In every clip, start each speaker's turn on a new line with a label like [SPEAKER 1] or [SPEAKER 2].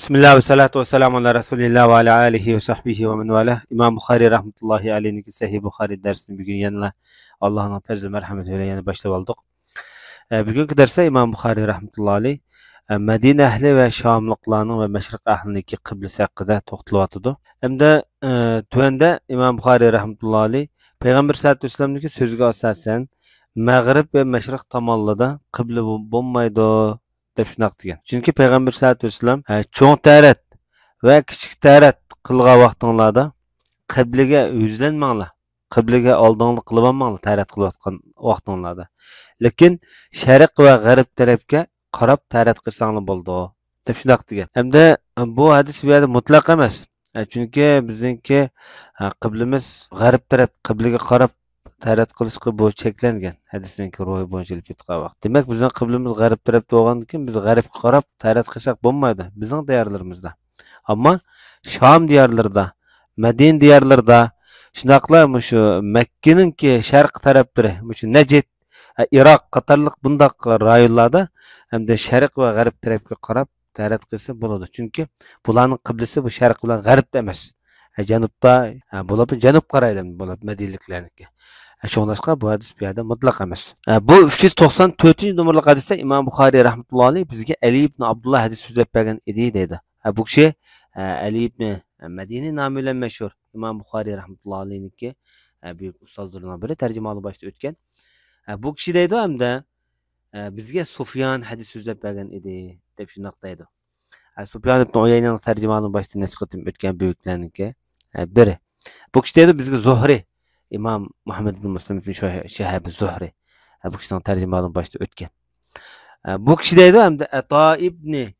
[SPEAKER 1] Bismillah ve salatu ve selamu ala Resulillah ve ala alihi ve sahbihi ve men valah. İmam Bukhari rahmetullahi aleyhi Sahih Bukhari dersini bugün yanına Allah'ın fazl merhametiyle yana başlap aldık. Bugünkü derste İmam Bukhari rahmetullahi aleyhi Medine ehli ve Şamlıklarının ve Meşrik ehlindeki kıblesi hakkında to'xtalyapti. Hamda tuvanda İmam Bukhari rahmetullahi aleyhi Peygamber sallallahu aleyhi ve sellem'deki sözüge asasen Mag'rib ve Meşrik tomonlarida kıble bo'lmaydi deb shunaqa degan. Chunki Peygamber sallallahu aleyhi ve sellem cho'ng tarat va kichik tarat qilgan vaqtinglarda qiblaga yuzlanmanglar. Qiblaga oldinlik qilib olmanglar tarat qilayotgan vaqtinglarda. Lekin sharq va g'arb tarafga qarab tarat qilsanglar bo'ldi deb shunaqa degan. Hamda bu hadis bu yerda mutlaq emas. Chunki bizningki qiblimiz g'arb taraf qiblaga qarab tarat qilishga bu cheklangan. Hadisning ro'yi bo'yicha ketgan vaqt. Demak, bizning qiblimiz g'arb tarafda bo'lgandan keyin biz g'arbga qarab tarat qilsak bo'lmaydi bizning diyorlarimizda. Ammo Sham diyorlarida, Madina diyorlarida, shunaqlar shu Makkaninki sharq taraflari, shu Najd, Iroq qatorliq bundaq rayonlarda hamda sharq va g'arb tarafga qarab tarat qilsa bo'ladi. Chunki bularning qiblasi bu sharq bilan g'arbda emas. Janubda bo'ladi, janub qaraydi bo'ladi Madinaliklarniki. Şoňlaşqa bu hadis bu ýerde mutlaq emas. Bu 394-nji nomerlik hadisde İmam Bukhari rahmetullahi aleyh bizge Ali ibn Abdullah hadis sözlep bergen idi dedi. Bu kişi Ali ibn Medini namı bilen meşhur İmam Bukhari rahmetullahi aleyhniki büyük ustazlarından biri tercümalı başta ötken. Bu kişi deydi hamda bizge Sufyan hadis sözlep bergen idi dep şunaq deydi. Sufyan ibn Uyeyne'nin tercümalı başta ne çıkıtım ötken büyüklerinki biri. Bu kişi deydi bizge Zuhri İmam Muhammed bin Muslim bin Şehab Zuhri. Bu kişinin tercümanın başta ötken. Bu kişi deydi hamda Ata ibn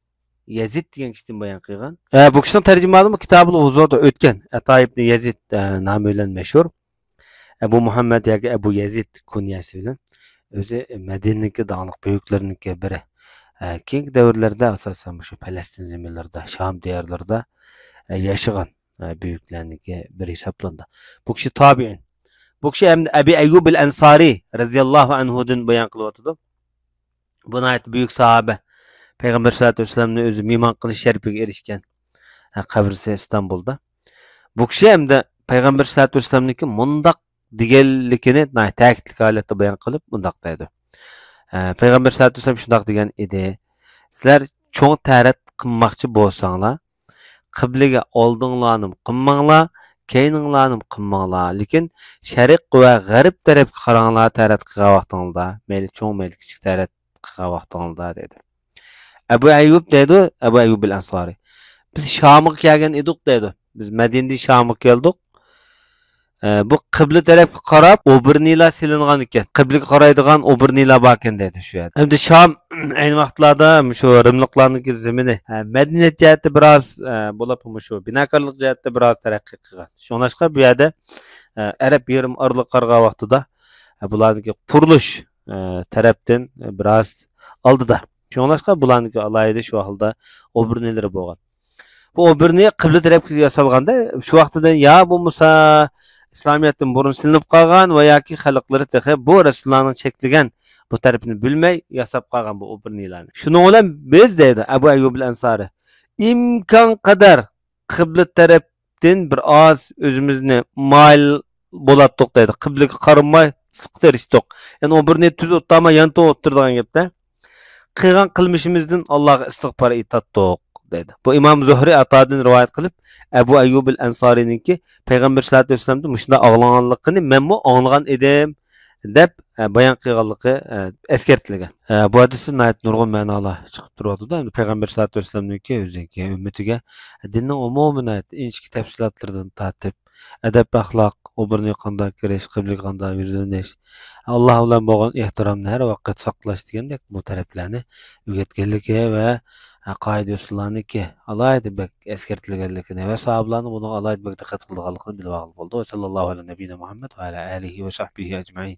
[SPEAKER 1] Yazid degan kişiden bayan qilgan. Bu kişinin tercümanı Kitabul Uzur'da ötken. Ata ibn Yazid namı bilen meşhur. Ebu Muhammed yoki Ebu Yazid kunyasi bilen o'zi Madinaniki dağlıq büyükleriniki biri. Keyingi davrlarda asosan shu Falastin zeminlarida, Sham diyorlarida yaşagan büyükleriniki biri hisoblanadi. Bu kişi tabi'in. Bu kişi hem Ebi Eyyub el-Ensari radıyallahu anhu'dan bayan kılıvatıdı. Buna ait büyük sahabe. Peygamber sallallahu aleyhi ve sellem'in özü miman kılıç şerifiga erişken. Kabrisi İstanbul'da. Bu kişi hem de Peygamber sallallahu aleyhi ve sellem'deki mundak digellikini ta'kidlik halette bayan kılıp mundak deydi. Peygamber sallallahu aleyhi ve sellem şundak degen idi. Sizler çoğun tarat qilmoqchi bo'lsanglar, qiblaga oldinglarni qilmanglar, keyninglarni qilmanglar. Lekin sharq va g'arb tarafga qaranglar tarat qilgan vaqtingizda, mayli cho'ng mayli kichik tarat qilgan vaqtingizda dedi. Abu Ayyub dedi, Abu Ayyub el-Ansari. Biz Şamga kelgan edik dedi. Biz Madinadan Şamga keldik. Bu qibla tarafga qarab o'birnilar silingan ekan. Qiblaga qaraydigan o'birnilar bor ekan dedi shu yerda. Endi Sham ayni vaqtlarda shu Rimliklarniki zemini Madina jihati biroz bo'lib shu binokorlik jihati biroz taraqqiy qilgan. Shunlashqa bu yerda Arab yerim orliq qargan vaqtida bularniki qurilish tarafdan biroz oldida. Shunlashqa bularniki alayida shu holda o'birnilari bo'lgan. Bu o'birni qibla tarafga yasalganda shu vaqtidan ya bo'lmasa İslamiyet'in burun silinip kalgan ve yaki xalqları texe bu Resulullah'ın çektigen bu tarafını bilmey yasap kalgan bu obirnilarni. Şunu olan biz deydi Ebu Eyyub el-Ensari. İmkan kadar kıble taraftan bir az özümüzni mail bolattık deydi. Kıbleki karınmay sıkıntı eriştik. Yani obirni tüz ottama yantı otturduğun gibi de. Kıygan kılmışımızdan Allah'a istiğfar itattık dedi. Bu İmam Zuhri Ata'dan rivayet kılıp Ebu Eyyub el-Ensari'ninki Peygamber sallallahu aleyhi ve sellem'de muşunda ağlanganlıkını men mu anlagan edim dep bayan qilganligi eskertilgan. Bu hadisning nayet nurg'un ma'nolar chiqib turadi da. Peygamber sallallahu aleyhi ve sellem'ninki o'ziga ummatiga dinning umumiy inchki tafsilotlardan tortib adab axloq, o'birni qanday kirish, qibla qanday yuzlanish, Alloh bilan bo'lgan ehtiromni har vaqt saqlash degandek bu taraflarni o'rgatganligi va qoida usullarniki alayda bek eskertilganligini ve sahabalarning buni alayda bek diqqat qilganligini bilib oldi. Sallallohu alayhi ve sellem Muhammed ve ala alihi ve sahbihi ecmaîn.